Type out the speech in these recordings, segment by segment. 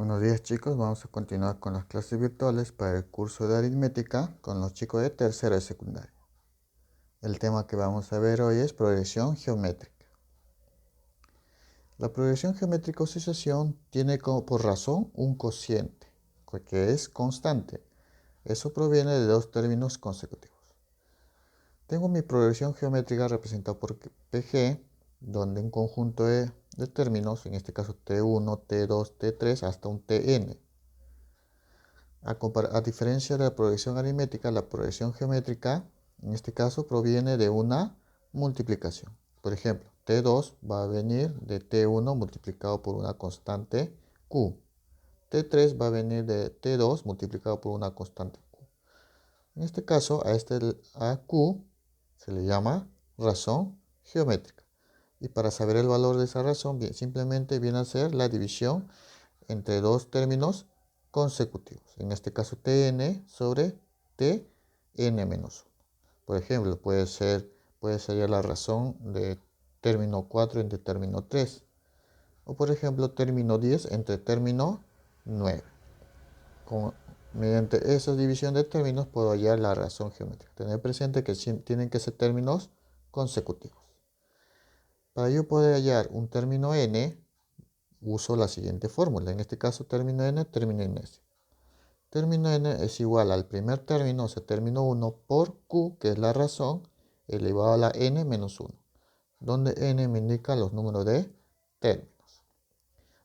Buenos días chicos, vamos a continuar con las clases virtuales para el curso de aritmética con los chicos de tercero de secundaria. El tema que vamos a ver hoy es progresión geométrica. La progresión geométrica o sucesión tiene por razón un cociente, que es constante. Eso proviene de dos términos consecutivos. Tengo mi progresión geométrica representada por PG, donde un conjunto de términos, en este caso T1, T2, T3, hasta un Tn. A diferencia de la progresión aritmética, la progresión geométrica, en este caso, proviene de una multiplicación. Por ejemplo, T2 va a venir de T1 multiplicado por una constante Q. T3 va a venir de T2 multiplicado por una constante Q. En este caso, a Q se le llama razón geométrica. Y para saber el valor de esa razón, simplemente viene a ser la división entre dos términos consecutivos. En este caso, Tn sobre Tn menos 1. Por ejemplo, puede ser la razón de término 4 entre término 3. O por ejemplo, término 10 entre término 9. Mediante esa división de términos puedo hallar la razón geométrica. Tener presente que tienen que ser términos consecutivos. Para yo poder hallar un término n, uso la siguiente fórmula. En este caso, término n, término ns. Término n es igual al primer término, o sea, término 1, por q, que es la razón, elevado a la n menos 1, donde n me indica los números de términos.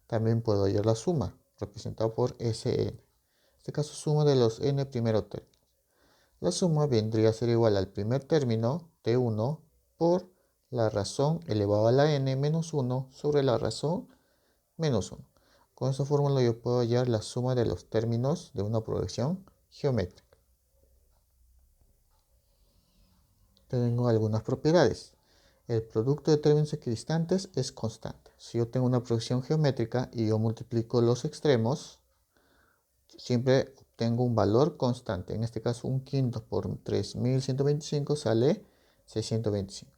También puedo hallar la suma, representada por Sn. En este caso, suma de los n primeros términos. La suma vendría a ser igual al primer término, T1, por la razón elevado a la n menos 1 sobre la razón menos 1. Con esta fórmula yo puedo hallar la suma de los términos de una progresión geométrica. Tengo algunas propiedades. El producto de términos equidistantes es constante. Si yo tengo una progresión geométrica y yo multiplico los extremos, siempre obtengo un valor constante. En este caso, un quinto por 3125 sale 625.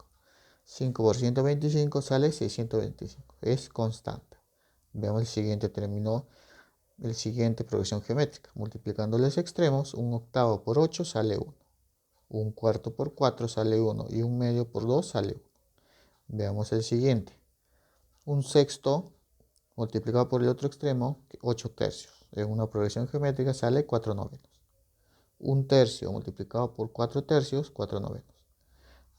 5 por 125 sale 625. Es constante. Veamos el siguiente término. El siguiente progresión geométrica. Multiplicando los extremos, un octavo por 8 sale 1. Un cuarto por 4 sale 1. Y un medio por 2 sale 1. Veamos el siguiente. Un sexto multiplicado por el otro extremo, 8 tercios. En una progresión geométrica sale 4 novenos. Un tercio multiplicado por 4 tercios, 4 novenos.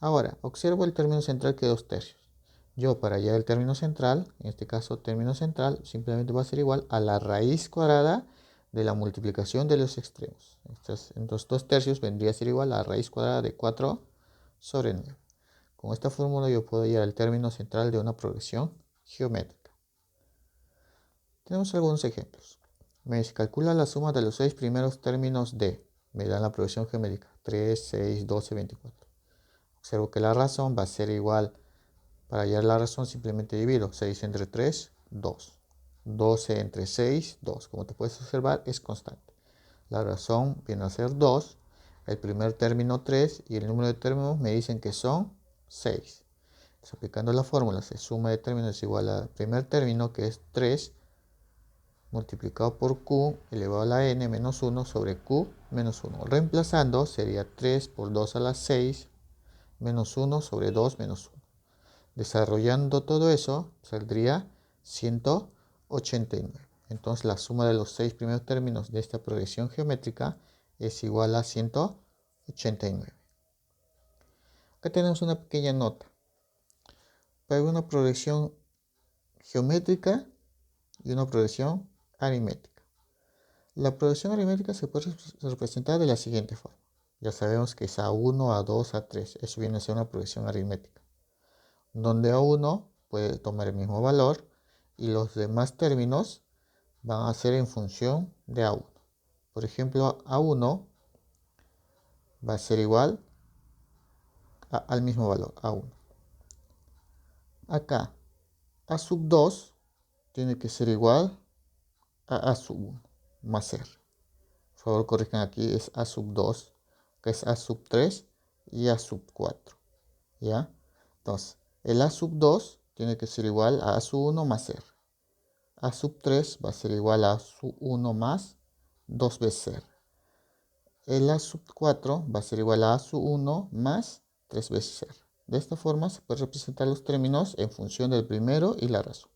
Ahora, observo el término central que es 2 tercios. Yo, para hallar el término central, en este caso término central, simplemente va a ser igual a la raíz cuadrada de la multiplicación de los extremos. Entonces 2 tercios vendría a ser igual a la raíz cuadrada de 4 sobre 9. Con esta fórmula yo puedo hallar el término central de una progresión geométrica. Tenemos algunos ejemplos. Me calcula la suma de los 6 primeros términos de, me dan la progresión geométrica, 3, 6, 12, 24. Observo que la razón va a ser igual. Para hallar la razón simplemente divido 6 entre 3, 2. 12 entre 6, 2. Como te puedes observar, es constante. La razón viene a ser 2, el primer término 3 y el número de términos me dicen que son 6. Entonces, aplicando la fórmula, la suma de términos es igual al primer término, que es 3, multiplicado por q elevado a la n menos 1 sobre q menos 1. Reemplazando sería 3 por 2 a la 6 menos 1 sobre 2 menos 1. Desarrollando todo eso, saldría 189. Entonces la suma de los 6 primeros términos de esta progresión geométrica es igual a 189. Acá tenemos una pequeña nota. Para una progresión geométrica y una progresión aritmética. La progresión aritmética se puede representar de la siguiente forma. Ya sabemos que es A1, A2, A3. Eso viene a ser una progresión aritmética, donde A1 puede tomar el mismo valor y los demás términos van a ser en función de A1. Por ejemplo, A1 va a ser igual al mismo valor, A1. Acá, A sub 2 tiene que ser igual a sub 1 más R. Por favor, corrijan aquí, es A sub 2, que es A sub 3 y A sub 4. ¿Ya? Entonces, el A sub 2 tiene que ser igual a sub 1 más R. A sub 3 va a ser igual a sub 1 más 2 veces R. El A sub 4 va a ser igual a sub 1 más 3 veces R. De esta forma se puede representar los términos en función del primero y la razón.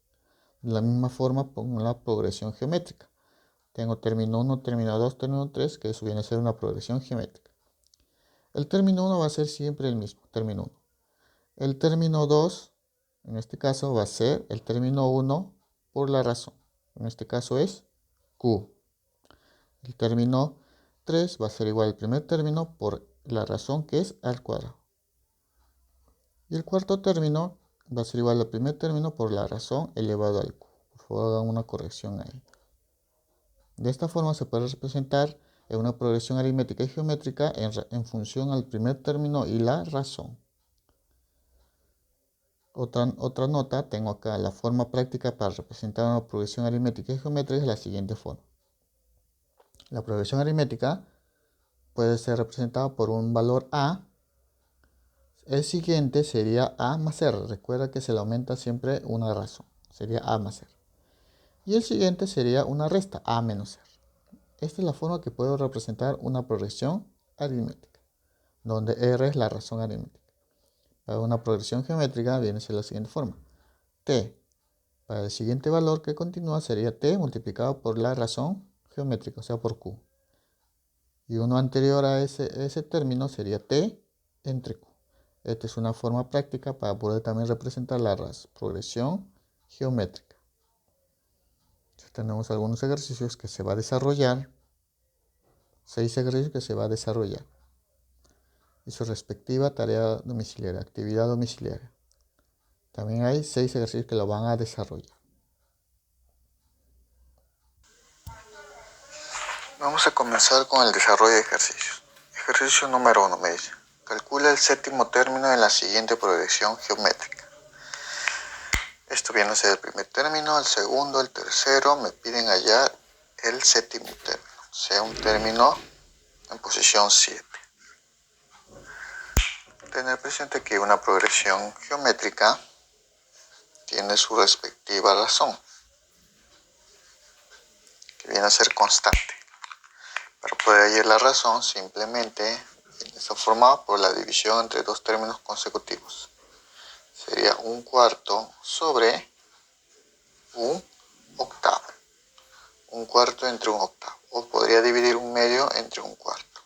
De la misma forma pongo la progresión geométrica. Tengo término 1, término 2, término 3, que eso viene a ser una progresión geométrica. El término 1 va a ser siempre el mismo, término 1. El término 2, en este caso, va a ser el término 1 por la razón. En este caso es Q. El término 3 va a ser igual al primer término por la razón, que es al cuadrado. Y el cuarto término va a ser igual al primer término por la razón elevado al Q. Por favor, hagan una corrección ahí. De esta forma se puede representar en una progresión aritmética y geométrica en función al primer término y la razón. Otra nota, tengo acá la forma práctica para representar una progresión aritmética y geométrica es la siguiente forma. La progresión aritmética puede ser representada por un valor A. El siguiente sería A más R. Recuerda que se le aumenta siempre una razón. Sería A más R. Y el siguiente sería una resta, A menos R. Esta es la forma que puedo representar una progresión aritmética, donde R es la razón aritmética. Para una progresión geométrica viene a ser la siguiente forma. T, para el siguiente valor que continúa, sería T multiplicado por la razón geométrica, o sea, por Q. Y uno anterior a ese término sería T entre Q. Esta es una forma práctica para poder también representar la progresión geométrica. Entonces, tenemos algunos ejercicios que se va a desarrollar. 6 ejercicios que se va a desarrollar. Y su respectiva tarea domiciliaria, actividad domiciliaria. También hay 6 ejercicios que lo van a desarrollar. Vamos a comenzar con el desarrollo de ejercicios. Ejercicio número 1 me dice: calcula el séptimo término en la siguiente progresión geométrica. Esto viene a ser el primer término, el segundo, el tercero. Me piden hallar el séptimo término, o sea, un término en posición 7. Tener presente que una progresión geométrica tiene su respectiva razón, que viene a ser constante. Para poder hallar la razón, simplemente está formada por la división entre dos términos consecutivos. Sería un cuarto sobre un octavo. Un cuarto entre un octavo. O podría dividir un medio entre un cuarto.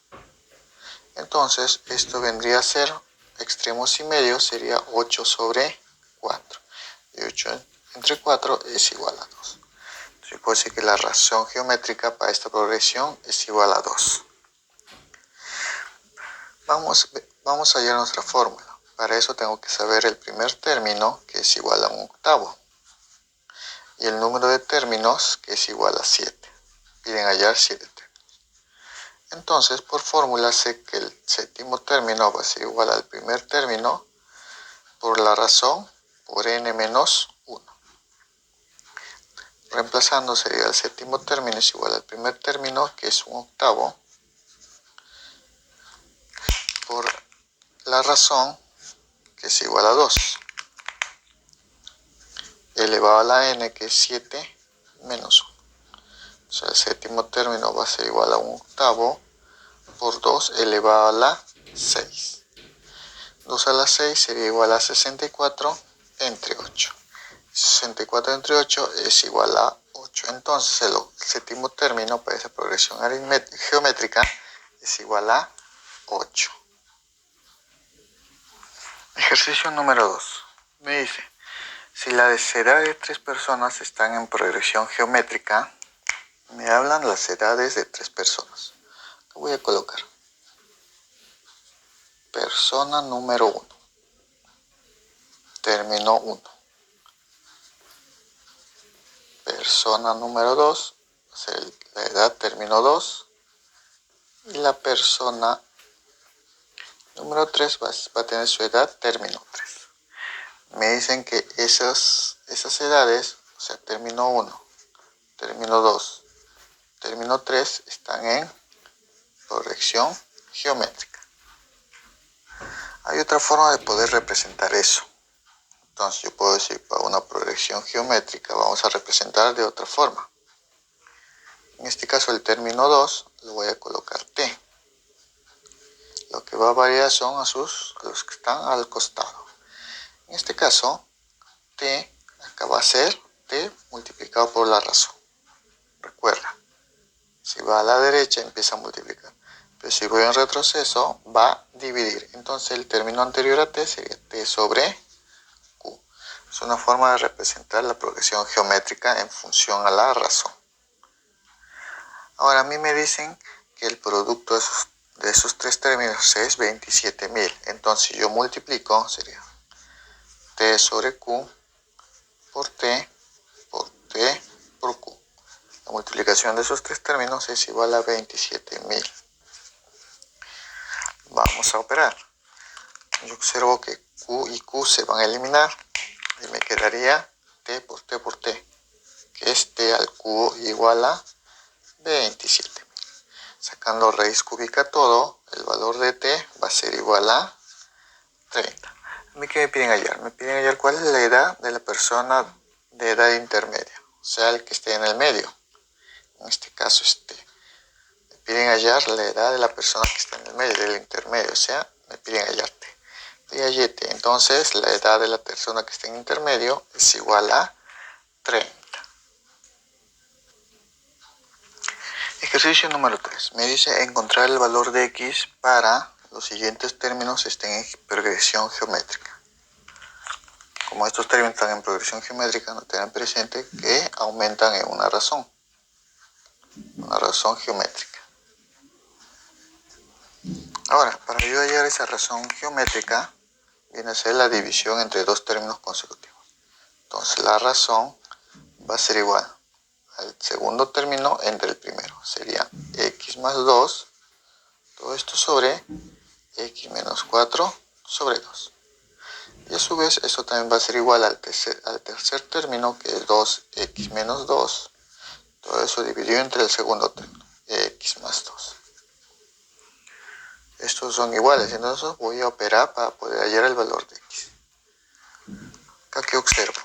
Entonces, esto vendría a ser extremos y medios, sería 8 sobre 4. Y 8 entre 4 es igual a 2. Yo puedo decir que la razón geométrica para esta progresión es igual a 2. Vamos a hallar nuestra fórmula. Para eso tengo que saber el primer término, que es igual a un octavo. Y el número de términos, que es igual a 7. Piden hallar 7 términos. Entonces, por fórmula sé que el séptimo término va a ser igual al primer término por la razón por n menos 1. Reemplazando sería el séptimo término es igual al primer término, que es un octavo, por la razón, que es igual a 2, elevado a la n, que es 7 menos 1. O sea, el séptimo término va a ser igual a un octavo por 2 elevado a la 6. 2 a la 6 sería igual a 64 entre 8. 64 entre 8 es igual a 8. Entonces el séptimo término para esa progresión geométrica es igual a 8. Ejercicio número 2. Me dice: si las edades de 3 personas están en progresión geométrica, me hablan las edades de 3 personas. Lo voy a colocar. Persona número 1. Término 1. Persona número 2, o sea, la edad término 2. Y la persona número 3 va a tener su edad término 3. Me dicen que esas edades, o sea, término 1, término 2, término 3, están en progresión geométrica. Hay otra forma de poder representar eso. Entonces yo puedo decir, para una progresión geométrica vamos a representar de otra forma. En este caso el término 2 lo voy a colocar t. Lo que va a variar son a los que están al costado. En este caso, t acá va a ser t multiplicado por la razón. Recuerda, si va a la derecha empieza a multiplicar. Pero si voy en retroceso va a dividir. Entonces el término anterior a t sería t sobre q. Es una forma de representar la progresión geométrica en función a la razón. Ahora a mí me dicen que el producto de esos tres términos es 27.000. Entonces yo multiplico, sería t sobre q por t por t por q. La multiplicación de esos tres términos es igual a 27.000. Vamos a operar. Yo observo que q y q se van a eliminar y me quedaría t por t por t, que es t al cubo igual a 27.000. Sacando raíz cúbica todo, el valor de t va a ser igual a 30. ¿A mí qué me piden hallar? Me piden hallar cuál es la edad de la persona de edad intermedia, o sea, el que esté en el medio. En este caso es t. Me piden hallar la edad de la persona que está en el medio, del intermedio, o sea, me piden hallar t. Y hallé t. Entonces, la edad de la persona que está en intermedio es igual a 30. Ejercicio número 3. Me dice encontrar el valor de x para los siguientes términos estén en progresión geométrica. Como estos términos están en progresión geométrica, no tengan presente que aumentan en una razón geométrica. Ahora, para yo hallar esa razón geométrica, viene a ser la división entre dos términos consecutivos. Entonces, la razón va a ser igual al segundo término entre el primero. Sería x más 2, todo esto sobre x menos 4 sobre 2. Y a su vez, eso también va a ser igual al tercer término, que es 2x menos 2. Todo eso dividido entre el segundo término, x más 2. Estos son iguales, entonces voy a operar para poder hallar el valor de x. Acá que observo,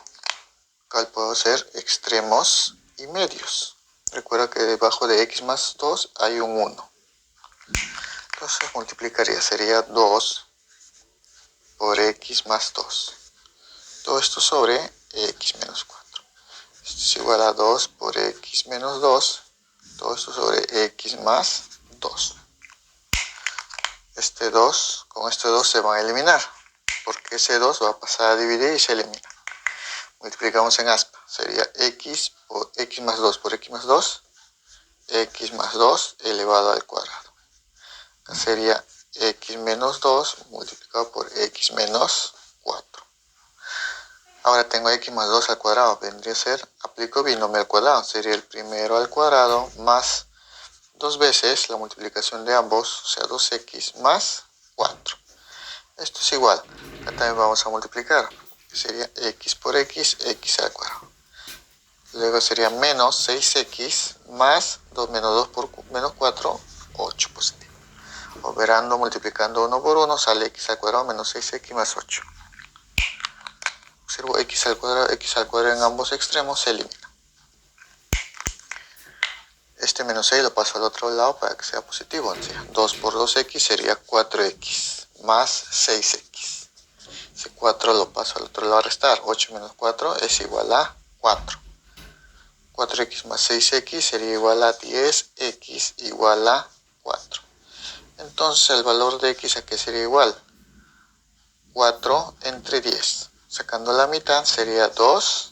acá puedo hacer extremos y medios. Recuerda que debajo de x más 2 hay un 1. Entonces multiplicaría, sería 2 por x más 2. Todo esto sobre x menos 4. Esto es igual a 2 por x menos 2. Todo esto sobre x más 2. Este 2 con este 2 se van a eliminar, porque ese 2 va a pasar a dividir y se elimina. Multiplicamos en aspa, sería x por x más 2 por x más 2, x más 2 elevado al cuadrado. Acá sería x menos 2 multiplicado por x menos 4. Ahora tengo x más 2 al cuadrado, vendría a ser, aplico binomio al cuadrado, sería el primero al cuadrado más dos veces la multiplicación de ambos, o sea 2x más 4. Esto es igual, acá también vamos a multiplicar, sería x por x, x al cuadrado. Luego sería menos 6x más 2 menos 2 por menos 4, 8 positivo. Operando, multiplicando 1 por 1, sale x al cuadrado menos 6x más 8. Observo x al cuadrado en ambos extremos se elimina. Este menos 6 lo paso al otro lado para que sea positivo. O sea, 2 por 2x sería 4x más 6x. Ese 4 lo paso al otro lado a restar. 8 menos 4 es igual a 4. 4x más 6x sería igual a 10x igual a 4. Entonces el valor de x a qué sería igual? 4 entre 10. Sacando la mitad sería 2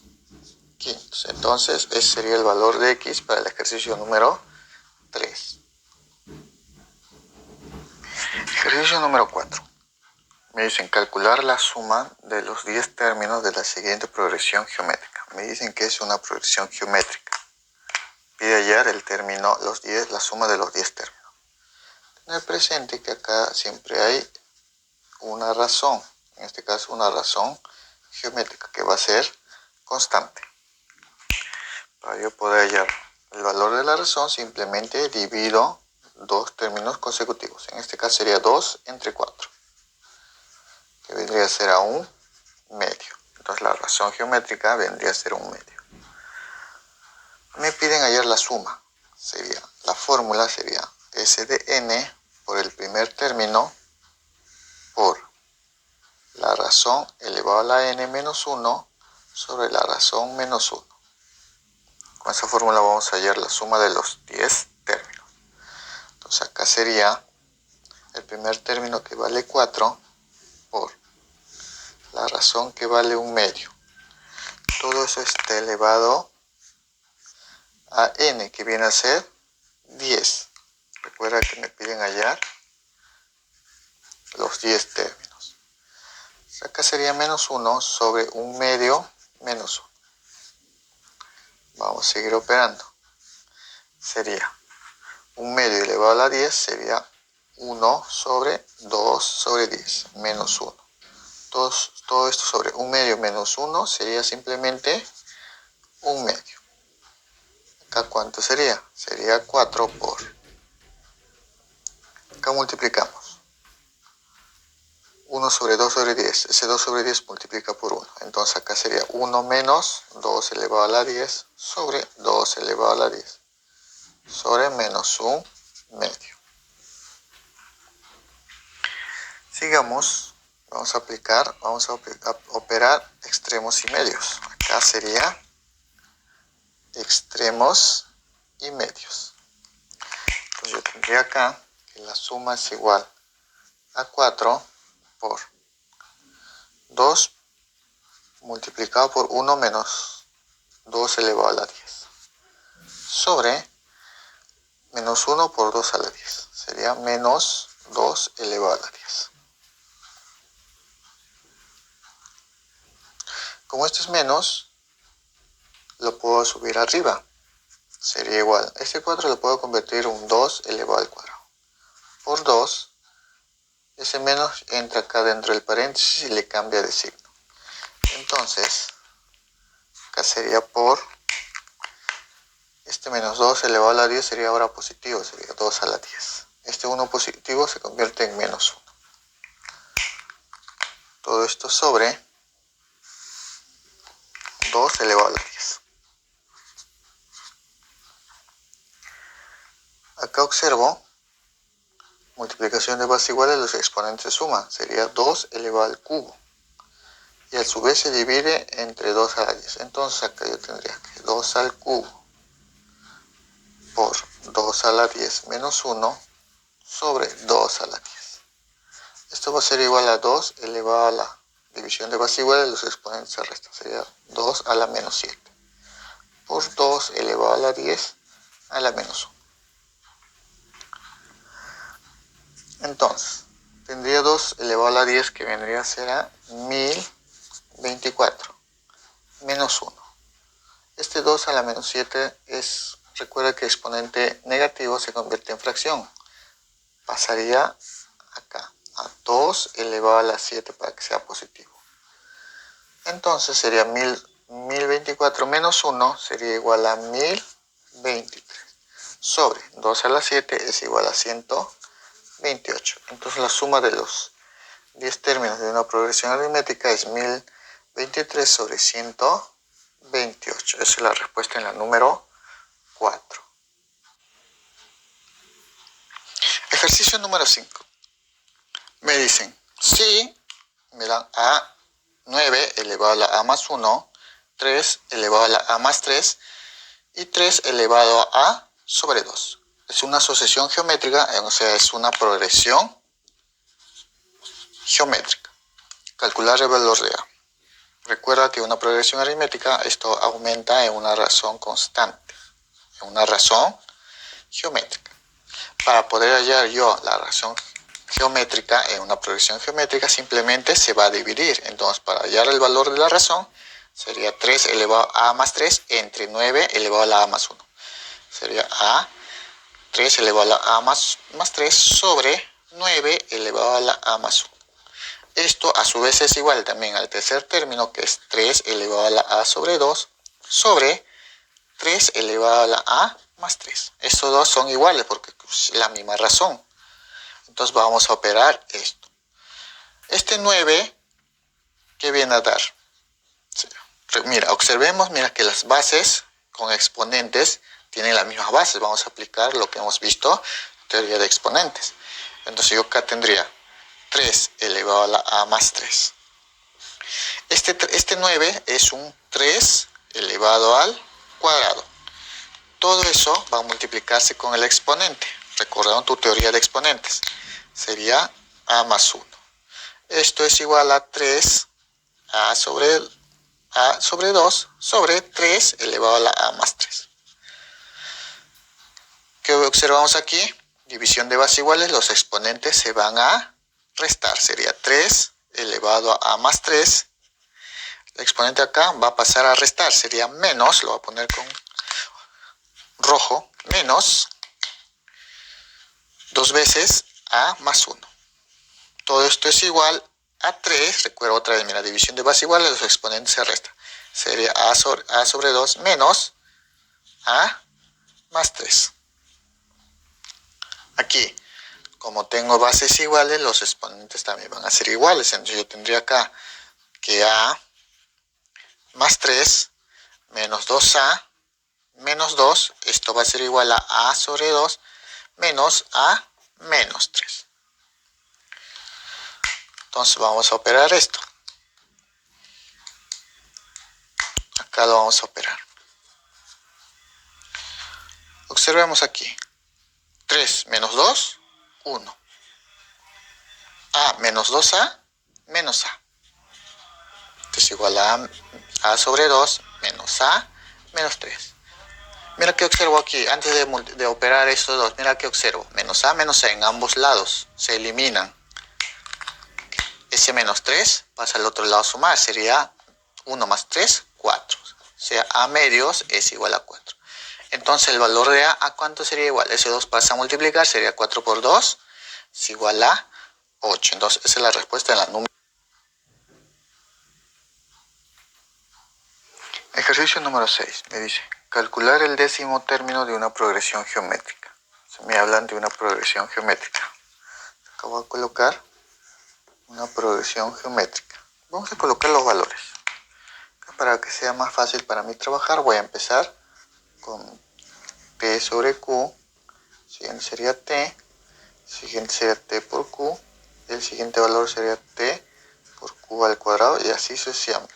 quintos. Entonces ese sería el valor de x para el ejercicio número 3. Ejercicio número 4. Me dicen calcular la suma de los 10 términos de la siguiente progresión geométrica. Me dicen que es una progresión geométrica. Pide hallar el término, la suma de los 10 términos. Tener presente que acá siempre hay una razón, en este caso una razón geométrica que va a ser constante. Para yo poder hallar el valor de la razón, simplemente divido dos términos consecutivos. En este caso sería 2 entre 4, que vendría a ser a un medio. Entonces la razón geométrica vendría a ser un medio. Me piden hallar la suma. La fórmula sería S de n por el primer término por la razón elevado a la n menos 1 sobre la razón menos 1. Con esa fórmula vamos a hallar la suma de los 10 términos. Entonces acá sería el primer término que vale 4 por la razón que vale un medio. Todo eso está elevado a n, que viene a ser 10. Recuerda que me piden hallar los 10 términos. Acá sería menos 1 sobre un medio menos 1. Vamos a seguir operando. Sería un medio elevado a la 10, sería 1 sobre 2 sobre 10, menos 1. Todo esto sobre un medio menos 1 sería simplemente un medio. Acá ¿cuánto sería? Sería 4 por... Acá multiplicamos. 1 sobre 2 sobre 10. Ese 2 sobre 10 multiplica por 1. Entonces acá sería 1 menos 2 elevado a la 10 sobre 2 elevado a la 10 sobre menos un medio. Sigamos. Vamos a operar extremos y medios. Acá sería extremos y medios. Entonces yo tendría acá que la suma es igual a 4 por 2 multiplicado por 1 menos 2 elevado a la 10 sobre menos 1 por 2 a la 10. Sería menos 2 elevado a la 10. Como esto es menos, lo puedo subir arriba. Sería igual. Este 4 lo puedo convertir en un 2 elevado al cuadrado. Por 2, ese menos entra acá dentro del paréntesis y le cambia de signo. Entonces, acá sería por... Este menos 2 elevado a la 10 sería ahora positivo, sería 2 a la 10. Este 1 positivo se convierte en menos 1. Todo esto sobre 2 elevado a la 10. Acá observo multiplicación de bases iguales, los exponentes de suma. Sería 2 elevado al cubo. Y a su vez se divide entre 2 a la 10. Entonces acá yo tendría que 2 al cubo por 2 a la 10 menos 1 sobre 2 a la 10. Esto va a ser igual a 2 elevado a la división de bases iguales, los exponentes se restan. Sería 2 a la menos 7 por 2 elevado a la 10 a la menos 1. Entonces, tendría 2 elevado a la 10 que vendría a ser a 1024 menos 1. Este 2 a la menos 7 es, recuerda que exponente negativo se convierte en fracción. Pasaría acá a 2 elevado a la 7 para que sea positivo. Entonces sería 1024 menos 1 sería igual a 1023 sobre 2 a la 7 es igual a 128. Entonces la suma de los 10 términos de una progresión aritmética es 1023 sobre 128. Esa es la respuesta en la número 4. Ejercicio número 5. Me dicen, si me dan a 9 elevado a la a más 1, 3 elevado a la a más 3 y 3 elevado a a sobre 2. Es una asociación geométrica, o sea, es una progresión geométrica. Calcular el valor de a. Recuerda que una progresión aritmética, esto aumenta en una razón constante, en una razón geométrica. Para poder hallar yo la razón geométrica en una progresión geométrica, simplemente se va a dividir. Entonces, para hallar el valor de la razón, sería 3 elevado a a más 3 entre 9 elevado a la a más 1. Sería a 3 elevado a la a más 3 sobre 9 elevado a la a más 1. Esto a su vez es igual también al tercer término, que es 3 elevado a la a sobre 2 sobre 3 elevado a la a más 3. Estos dos son iguales porque es la misma razón. Entonces vamos a operar esto. Este 9, ¿qué viene a dar? Mira, observemos, mira que las bases con exponentes tienen las mismas bases. Vamos a aplicar lo que hemos visto, teoría de exponentes. Entonces yo acá tendría 3 elevado a la a más 3. Este 9 es un 3 elevado al cuadrado. Todo eso va a multiplicarse con el exponente. Recordaron tu teoría de exponentes. Sería a más 1. Esto es igual a 3 a sobre 2 sobre 3 elevado a la a más 3. ¿Qué observamos aquí? División de bases iguales, los exponentes se van a restar. Sería 3 elevado a más 3. El exponente acá va a pasar a restar. Sería menos, lo voy a poner con rojo, menos 2 veces a más 1. Todo esto es igual a 3. Recuerda otra vez, mira, división de bases iguales, los exponentes se restan. Sería a sobre 2 menos a más 3. Aquí, como tengo bases iguales, los exponentes también van a ser iguales. Entonces yo tendría acá que a más 3 menos 2a menos 2, esto va a ser igual a sobre 2 menos a menos 3. Entonces vamos a operar esto. Acá lo vamos a operar. Observemos aquí. 3 menos 2, 1. A menos 2a menos a. Esto es igual a sobre 2 menos a menos 3. Mira que observo aquí, antes de operar estos dos, mira que observo. Menos a en ambos lados se eliminan. Ese menos 3 pasa al otro lado a sumar, sería 1 más 3, 4. O sea, a medios es igual a 4. Entonces el valor de a ¿cuánto sería igual? Ese 2 pasa a multiplicar, sería 4 por 2, es igual a 8. Entonces esa es la respuesta en la número. Ejercicio número 6. Me dice, calcular el décimo término de una progresión geométrica. Se me hablan de una progresión geométrica. Acá voy a colocar una progresión geométrica. Vamos a colocar los valores. Acá, para que sea más fácil para mí trabajar, voy a empezar con t sobre q. El siguiente sería t. El siguiente sería t por q. El siguiente valor sería t por q al cuadrado y así sucesivamente.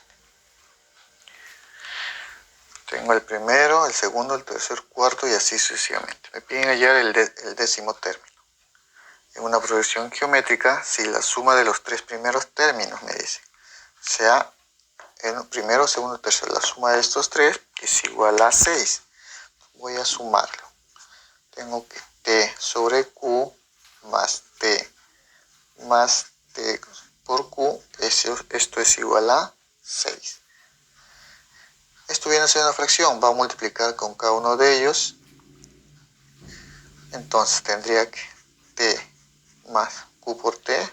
Tengo el primero, el segundo, el tercer, cuarto y así sucesivamente. Me piden hallar el décimo término. En una progresión geométrica, si la suma de los tres primeros términos, me dice, sea el primero, segundo, tercero, la suma de estos tres es igual a 6. Voy a sumarlo. Tengo que t sobre q más t por q, esto es igual a 6. Esto viene a ser una fracción, va a multiplicar con cada uno de ellos. Entonces tendría que t más q por t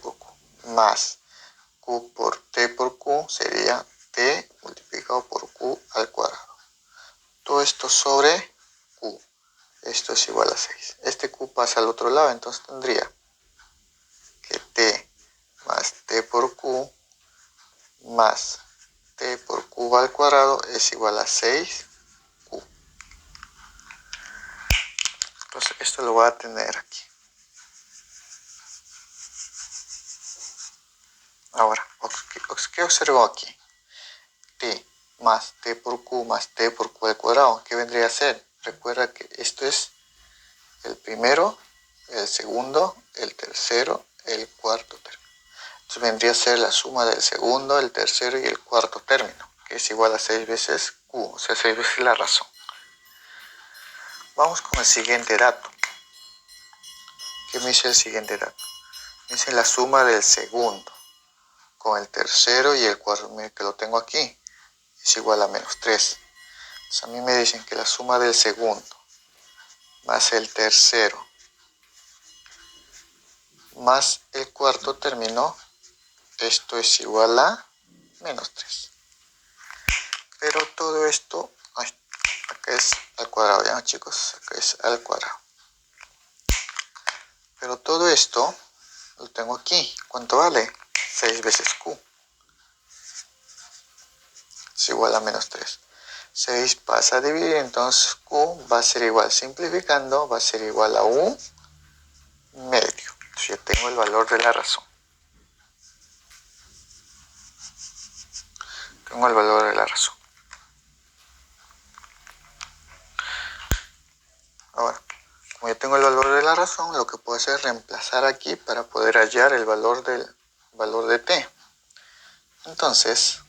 por q, más q por q sería t multiplicado por q al cuadrado. Todo esto sobre q. Esto es igual a 6. Este q pasa al otro lado, entonces tendría que t más t por q más t por q al cuadrado es igual a 6q. Entonces esto lo voy a tener aquí. Ahora, ¿qué observo aquí? T más t por q más t por q al cuadrado. ¿Qué vendría a ser? Recuerda que esto es el primero, el segundo, el tercero, el cuarto término. Entonces vendría a ser la suma del segundo, el tercero y el cuarto término, que es igual a 6 veces q, o sea, 6 veces la razón. Vamos con el siguiente dato. ¿Qué me dice el siguiente dato? Me dice la suma del segundo con el tercero y el cuarto, que lo tengo aquí, es igual a menos 3. Entonces a mí me dicen que la suma del segundo más el tercero más el cuarto término, esto es igual a menos 3. Pero todo esto, acá es al cuadrado, ya chicos, acá es al cuadrado. Pero todo esto lo tengo aquí. ¿Cuánto vale? 6 veces q. es igual a menos 3. 6 pasa a dividir, entonces Q va a ser igual, simplificando, va a ser igual a 1 medio. Entonces ya tengo el valor de la razón. Tengo el valor de la razón. Ahora, como ya tengo el valor de la razón, lo que puedo hacer es reemplazar aquí para poder hallar el valor de t. Entonces,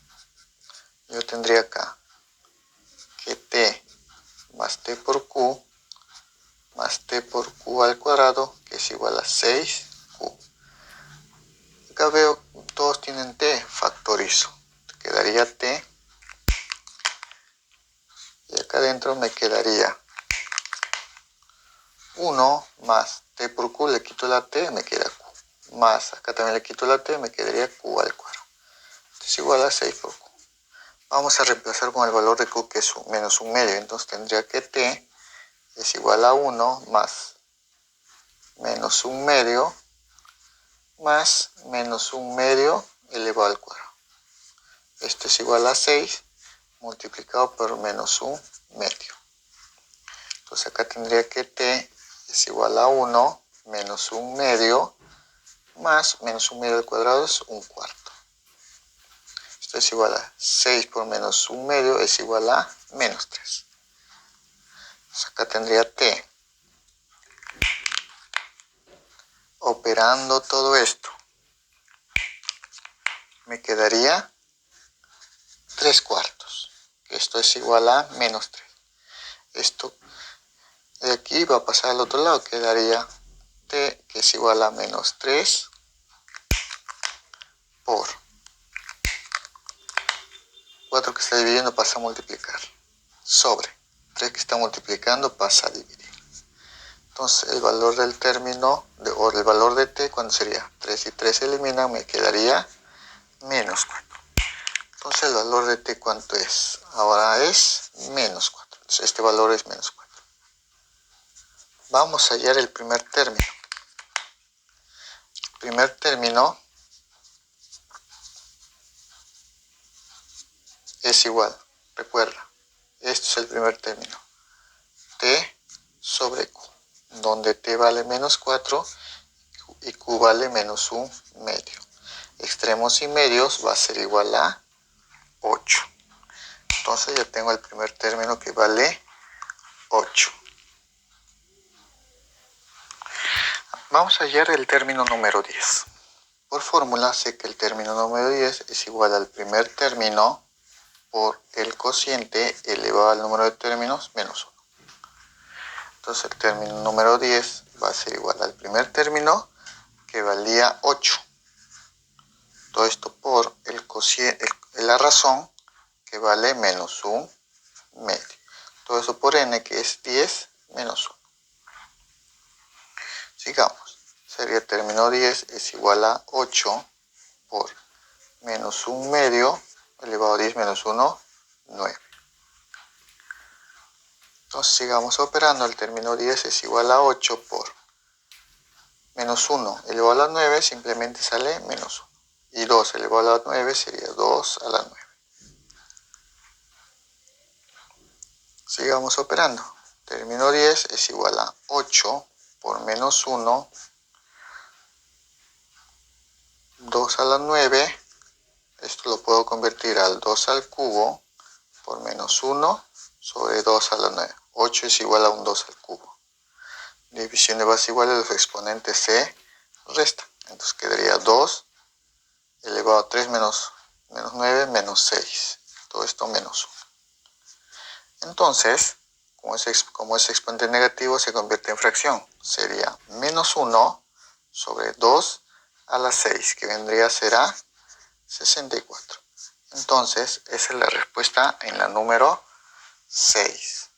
yo tendría acá que t más t por q más t por q al cuadrado, que es igual a 6q. Acá veo todos tienen t, factorizo. Quedaría t. Y acá adentro me quedaría 1 más t por q, le quito la t, me queda q. Más, acá también le quito la t, me quedaría q al cuadrado. Esto es igual a 6 por q. Vamos a reemplazar con el valor de q, que es menos 1 medio. Entonces tendría que t es igual a 1 más menos 1 medio más menos 1 medio elevado al cuadrado. Esto es igual a 6 multiplicado por menos 1 medio. Entonces acá tendría que t es igual a 1 menos 1 medio más menos 1 medio al cuadrado es 1 cuarto. Esto es igual a 6 por menos 1 medio es igual a menos 3. Entonces acá tendría t. Operando todo esto, me quedaría 3 cuartos. Esto es igual a menos 3. Esto de aquí va a pasar al otro lado, quedaría t, que es igual a menos 3 por 4 que está dividiendo pasa a multiplicar, sobre 3 que está multiplicando pasa a dividir. Entonces el valor del término, o el valor de t, ¿cuánto sería? 3 y 3 se eliminan, me quedaría menos 4. Entonces el valor de t, ¿cuánto es? Ahora es menos 4. Entonces este valor es menos 4. Vamos a hallar el primer término. El primer término es igual, recuerda, esto es el primer término, t sobre q, donde t vale menos 4 y q vale menos 1 medio. Extremos y medios va a ser igual a 8. Entonces ya tengo el primer término que vale 8. Vamos a hallar el término número 10. Por fórmula sé que el término número 10 es igual al primer término por el cociente elevado al número de términos menos 1. Entonces el término número 10 va a ser igual al primer término, que valía 8. Todo esto por el cociente, la razón, que vale menos 1 medio. Todo eso por n, que es 10 menos 1. Sigamos. Sería el término 10 es igual a 8 por menos 1 medio elevado a 10 menos 1, 9. Entonces sigamos operando. El término 10 es igual a 8 por menos 1 elevado a la 9, simplemente sale menos 1. Y 2 elevado a la 9 sería 2 a la 9. Sigamos operando. Término 10 es igual a 8 por menos 1, 2 a la 9. Esto lo puedo convertir al 2 al cubo por menos 1 sobre 2 a la 9. 8 es igual a un 2 al cubo. División de bases iguales, los exponentes se restan. Entonces quedaría 2 elevado a 3 menos 9 menos 6. Todo esto menos 1. Entonces, como es exponente negativo, se convierte en fracción. Sería menos 1 sobre 2 a la 6, que vendría a ser a 64. Entonces, esa es la respuesta en la número 6.